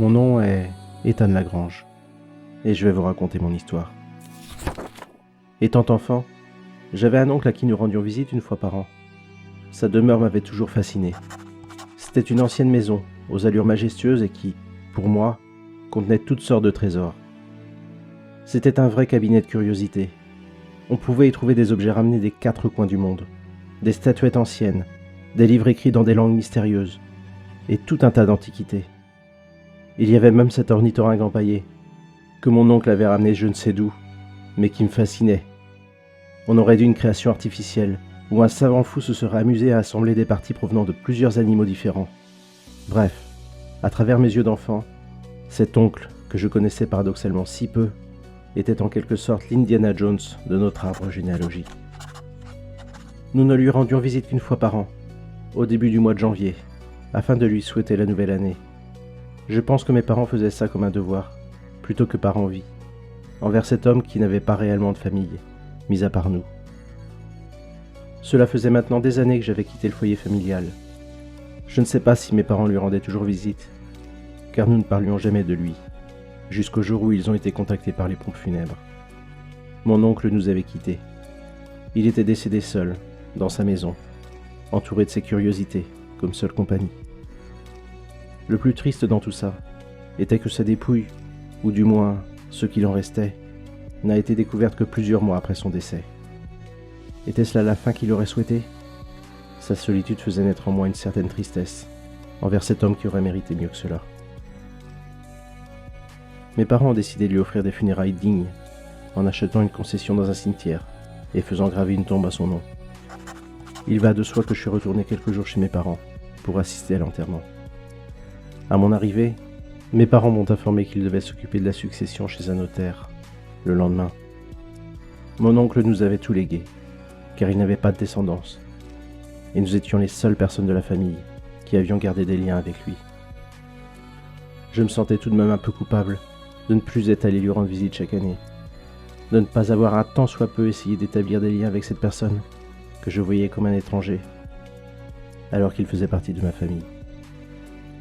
Mon nom est Ethan Lagrange, et je vais vous raconter mon histoire. Étant enfant, j'avais un oncle à qui nous rendions visite une fois par an. Sa demeure m'avait toujours fasciné. C'était une ancienne maison, aux allures majestueuses et qui, pour moi, contenait toutes sortes de trésors. C'était un vrai cabinet de curiosités. On pouvait y trouver des objets ramenés des 4 coins du monde, des statuettes anciennes, des livres écrits dans des langues mystérieuses, et tout un tas d'antiquités. Il y avait même cet ornithorynque empaillé, que mon oncle avait ramené je ne sais d'où, mais qui me fascinait. On aurait dit une création artificielle, où un savant fou se serait amusé à assembler des parties provenant de plusieurs animaux différents. Bref, à travers mes yeux d'enfant, cet oncle, que je connaissais paradoxalement si peu, était en quelque sorte l'Indiana Jones de notre arbre généalogique. Nous ne lui rendions visite qu'une fois par an, au début du mois de janvier, afin de lui souhaiter la nouvelle année. Je pense que mes parents faisaient ça comme un devoir, plutôt que par envie, envers cet homme qui n'avait pas réellement de famille, mis à part nous. Cela faisait maintenant des années que j'avais quitté le foyer familial. Je ne sais pas si mes parents lui rendaient toujours visite, car nous ne parlions jamais de lui, jusqu'au jour où ils ont été contactés par les pompes funèbres. Mon oncle nous avait quittés. Il était décédé seul, dans sa maison, entouré de ses curiosités, comme seule compagnie. Le plus triste dans tout ça était que sa dépouille, ou du moins ce qu'il en restait, n'a été découverte que plusieurs mois après son décès. Était-ce là la fin qu'il aurait souhaitée ? Sa solitude faisait naître en moi une certaine tristesse envers cet homme qui aurait mérité mieux que cela. Mes parents ont décidé de lui offrir des funérailles dignes en achetant une concession dans un cimetière et faisant graver une tombe à son nom. Il va de soi que je suis retourné quelques jours chez mes parents pour assister à l'enterrement. À mon arrivée, mes parents m'ont informé qu'ils devaient s'occuper de la succession chez un notaire le lendemain. Mon oncle nous avait tout légué, car il n'avait pas de descendance, et nous étions les seules personnes de la famille qui avions gardé des liens avec lui. Je me sentais tout de même un peu coupable de ne plus être allé lui rendre visite chaque année, de ne pas avoir un tant soit peu essayé d'établir des liens avec cette personne que je voyais comme un étranger, alors qu'il faisait partie de ma famille.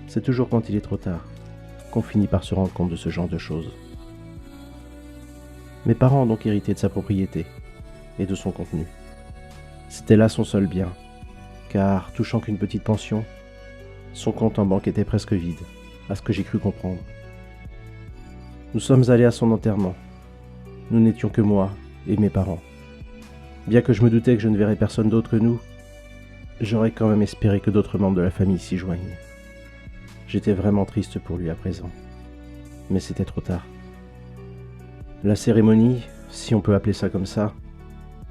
C'est toujours quand il est trop tard qu'on finit par se rendre compte de ce genre de choses. Mes parents ont donc hérité de sa propriété et de son contenu. C'était là son seul bien, car, touchant qu'une petite pension, son compte en banque était presque vide, à ce que j'ai cru comprendre. Nous sommes allés à son enterrement. Nous n'étions que moi et mes parents. Bien que je me doutais que je ne verrais personne d'autre que nous, j'aurais quand même espéré que d'autres membres de la famille s'y joignent. J'étais vraiment triste pour lui à présent, mais c'était trop tard. La cérémonie, si on peut appeler ça comme ça,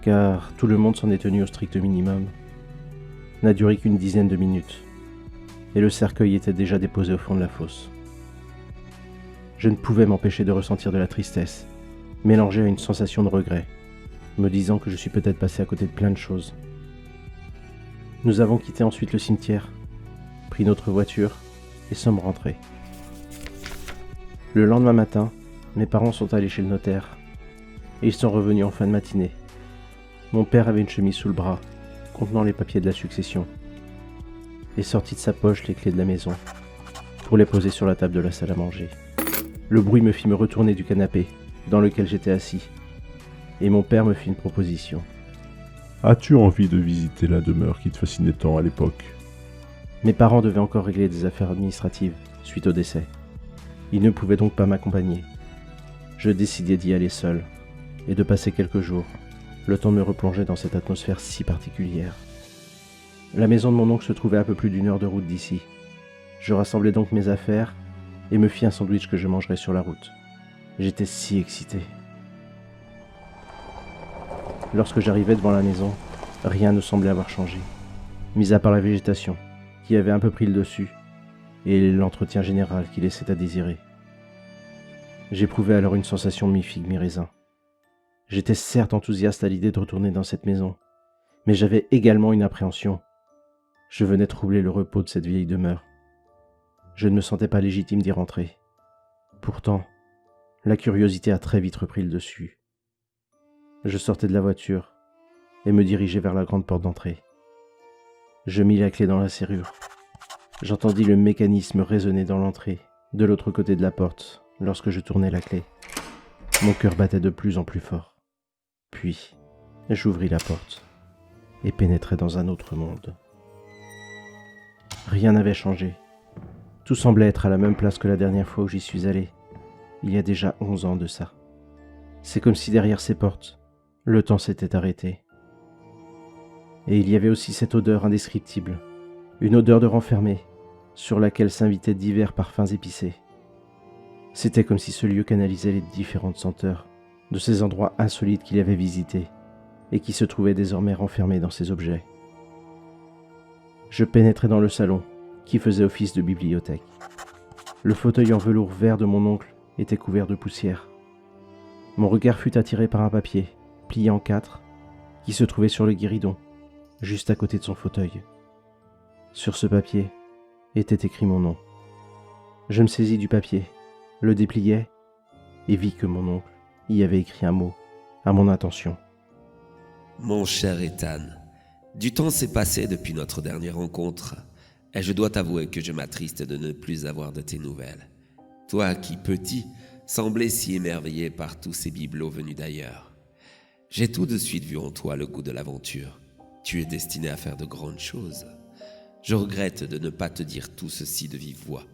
car tout le monde s'en est tenu au strict minimum, n'a duré qu'une dizaine de minutes, et le cercueil était déjà déposé au fond de la fosse. Je ne pouvais m'empêcher de ressentir de la tristesse, mélangée à une sensation de regret, me disant que je suis peut-être passé à côté de plein de choses. Nous avons quitté ensuite le cimetière, pris notre voiture et sommes rentrés. Le lendemain matin, mes parents sont allés chez le notaire et ils sont revenus en fin de matinée. Mon père avait une chemise sous le bras contenant les papiers de la succession et sortit de sa poche les clés de la maison pour les poser sur la table de la salle à manger. Le bruit me fit me retourner du canapé dans lequel j'étais assis et mon père me fit une proposition. As-tu envie de visiter la demeure qui te fascinait tant à l'époque ? Mes parents devaient encore régler des affaires administratives suite au décès. Ils ne pouvaient donc pas m'accompagner. Je décidai d'y aller seul et de passer quelques jours, le temps de me replonger dans cette atmosphère si particulière. La maison de mon oncle se trouvait à peu plus d'1 heure de route d'ici. Je rassemblai donc mes affaires et me fis un sandwich que je mangerais sur la route. J'étais si excité. Lorsque j'arrivai devant la maison, rien ne semblait avoir changé, mis à part la végétation, qui avait un peu pris le dessus, et l'entretien général qui laissait à désirer. J'éprouvais alors une sensation mi-figue, mi-raisin. J'étais certes enthousiaste à l'idée de retourner dans cette maison, mais j'avais également une appréhension. Je venais troubler le repos de cette vieille demeure. Je ne me sentais pas légitime d'y rentrer. Pourtant, la curiosité a très vite repris le dessus. Je sortais de la voiture et me dirigeais vers la grande porte d'entrée. Je mis la clé dans la serrure. J'entendis le mécanisme résonner dans l'entrée de l'autre côté de la porte, lorsque je tournais la clé. Mon cœur battait de plus en plus fort. Puis, j'ouvris la porte et pénétrai dans un autre monde. Rien n'avait changé. Tout semblait être à la même place que la dernière fois où j'y suis allé, il y a déjà 11 ans de ça. C'est comme si derrière ces portes, le temps s'était arrêté. Et il y avait aussi cette odeur indescriptible, une odeur de renfermé, sur laquelle s'invitaient divers parfums épicés. C'était comme si ce lieu canalisait les différentes senteurs de ces endroits insolites qu'il avait visités et qui se trouvaient désormais renfermés dans ces objets. Je pénétrai dans le salon, qui faisait office de bibliothèque. Le fauteuil en velours vert de mon oncle était couvert de poussière. Mon regard fut attiré par un papier, plié en 4, qui se trouvait sur le guéridon, juste à côté de son fauteuil. Sur ce papier était écrit mon nom. Je me saisis du papier, le dépliai et vis que mon oncle y avait écrit un mot à mon intention. Mon cher Ethan, du temps s'est passé depuis notre dernière rencontre, et je dois t'avouer que je m'attriste de ne plus avoir de tes nouvelles. Toi qui, petit, semblais si émerveillé par tous ces bibelots venus d'ailleurs. J'ai tout de suite vu en toi le goût de l'aventure. Tu es destiné à faire de grandes choses. Je regrette de ne pas te dire tout ceci de vive voix,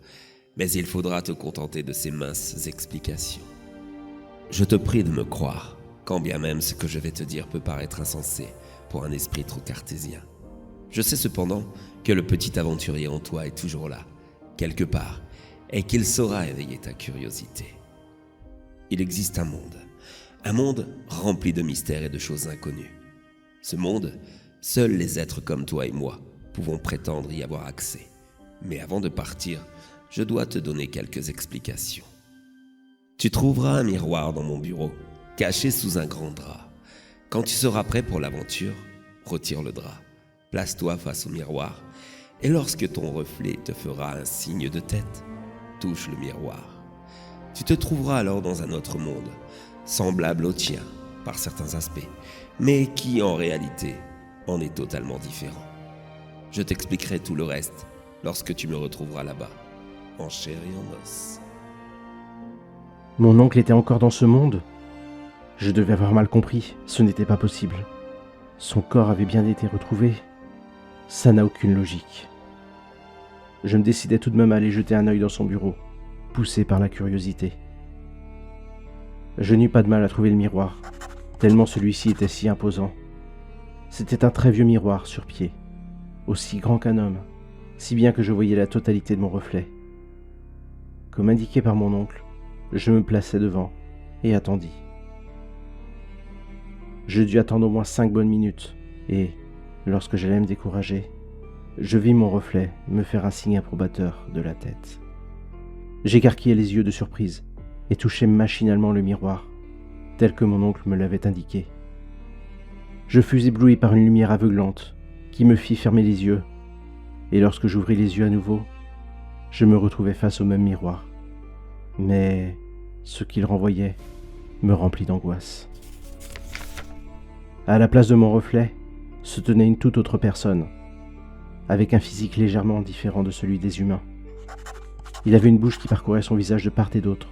mais il faudra te contenter de ces minces explications. Je te prie de me croire, quand bien même ce que je vais te dire peut paraître insensé pour un esprit trop cartésien. Je sais cependant que le petit aventurier en toi est toujours là, quelque part, et qu'il saura éveiller ta curiosité. Il existe un monde rempli de mystères et de choses inconnues. Ce monde, seuls les êtres comme toi et moi pouvons prétendre y avoir accès. Mais avant de partir, je dois te donner quelques explications. Tu trouveras un miroir dans mon bureau, caché sous un grand drap. Quand tu seras prêt pour l'aventure, retire le drap, place-toi face au miroir, et lorsque ton reflet te fera un signe de tête, touche le miroir. Tu te trouveras alors dans un autre monde, semblable au tien par certains aspects, mais qui en réalité en est totalement différent. Je t'expliquerai tout le reste lorsque tu me retrouveras là-bas, en chair et en os. Mon oncle était encore dans ce monde ? Je devais avoir mal compris, ce n'était pas possible. Son corps avait bien été retrouvé. Ça n'a aucune logique. Je me décidai tout de même à aller jeter un œil dans son bureau, poussé par la curiosité. Je n'eus pas de mal à trouver le miroir, tellement celui-ci était si imposant. C'était un très vieux miroir sur pied, aussi grand qu'un homme, si bien que je voyais la totalité de mon reflet. Comme indiqué par mon oncle, je me plaçai devant et attendis. Je dus attendre au moins 5 bonnes minutes, et, lorsque j'allais me décourager, je vis mon reflet me faire un signe approbateur de la tête. J'écarquillai les yeux de surprise et touchai machinalement le miroir, tel que mon oncle me l'avait indiqué. Je fus ébloui par une lumière aveuglante qui me fit fermer les yeux, et lorsque j'ouvris les yeux à nouveau, je me retrouvai face au même miroir. Mais ce qu'il renvoyait me remplit d'angoisse. À la place de mon reflet se tenait une toute autre personne, avec un physique légèrement différent de celui des humains. Il avait une bouche qui parcourait son visage de part et d'autre,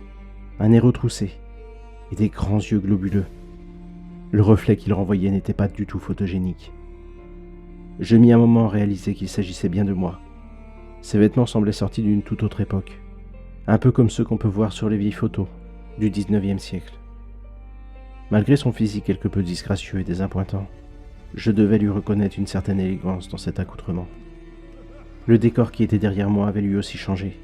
un nez retroussé et des grands yeux globuleux. Le reflet qu'il renvoyait n'était pas du tout photogénique. Je mis un moment à réaliser qu'il s'agissait bien de moi. Ses vêtements semblaient sortis d'une toute autre époque, un peu comme ceux qu'on peut voir sur les vieilles photos du 19e siècle. Malgré son physique quelque peu disgracieux et désappointant, je devais lui reconnaître une certaine élégance dans cet accoutrement. Le décor qui était derrière moi avait lui aussi changé.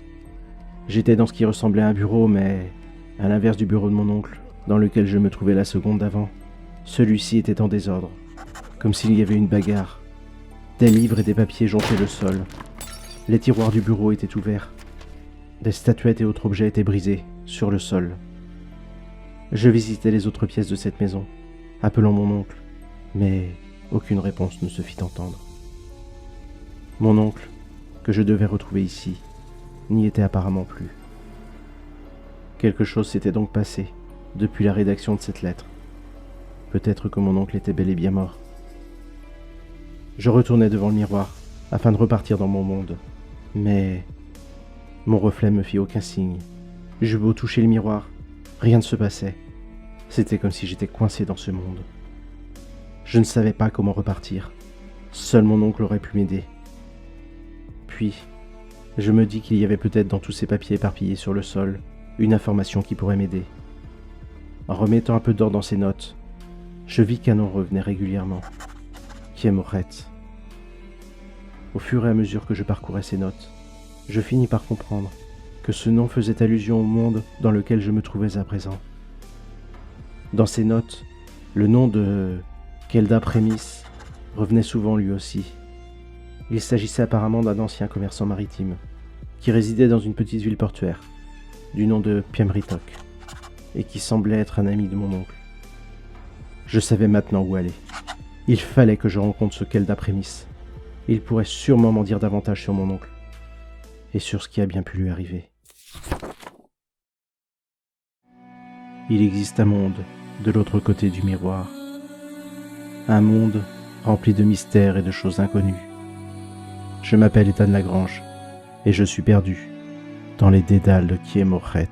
J'étais dans ce qui ressemblait à un bureau, mais à l'inverse du bureau de mon oncle, dans lequel je me trouvais la seconde d'avant, celui-ci était en désordre, comme s'il y avait une bagarre. Des livres et des papiers jonchaient le sol. Les tiroirs du bureau étaient ouverts. Des statuettes et autres objets étaient brisés, sur le sol. Je visitai les autres pièces de cette maison, appelant mon oncle, mais aucune réponse ne se fit entendre. Mon oncle, que je devais retrouver ici, n'y était apparemment plus. Quelque chose s'était donc passé depuis la rédaction de cette lettre. Peut-être que mon oncle était bel et bien mort. Je retournai devant le miroir afin de repartir dans mon monde, mais Mon reflet me fit aucun signe. J'eus beau toucher le miroir, rien ne se passait. C'était comme si j'étais coincé dans ce monde. Je ne savais pas comment repartir. Seul mon oncle aurait pu m'aider. Puis, je me dis qu'il y avait peut-être dans tous ces papiers éparpillés sur le sol une information qui pourrait m'aider. En remettant un peu d'ordre dans ces notes, je vis qu'un nom revenait régulièrement. Kiemorret. Au fur et à mesure que je parcourais ces notes, je finis par comprendre que ce nom faisait allusion au monde dans lequel je me trouvais à présent. Dans ces notes, le nom de Kelda Prémis revenait souvent lui aussi. Il s'agissait apparemment d'un ancien commerçant maritime qui résidait dans une petite ville portuaire du nom de Piemritok et qui semblait être un ami de mon oncle. Je savais maintenant où aller. Il fallait que je rencontre ce Kelda Prémis. Il pourrait sûrement m'en dire davantage sur mon oncle et sur ce qui a bien pu lui arriver. Il existe un monde de l'autre côté du miroir. Un monde rempli de mystères et de choses inconnues. Je m'appelle Ethan Lagrange et je suis perdu dans les dédales de Kiemorret.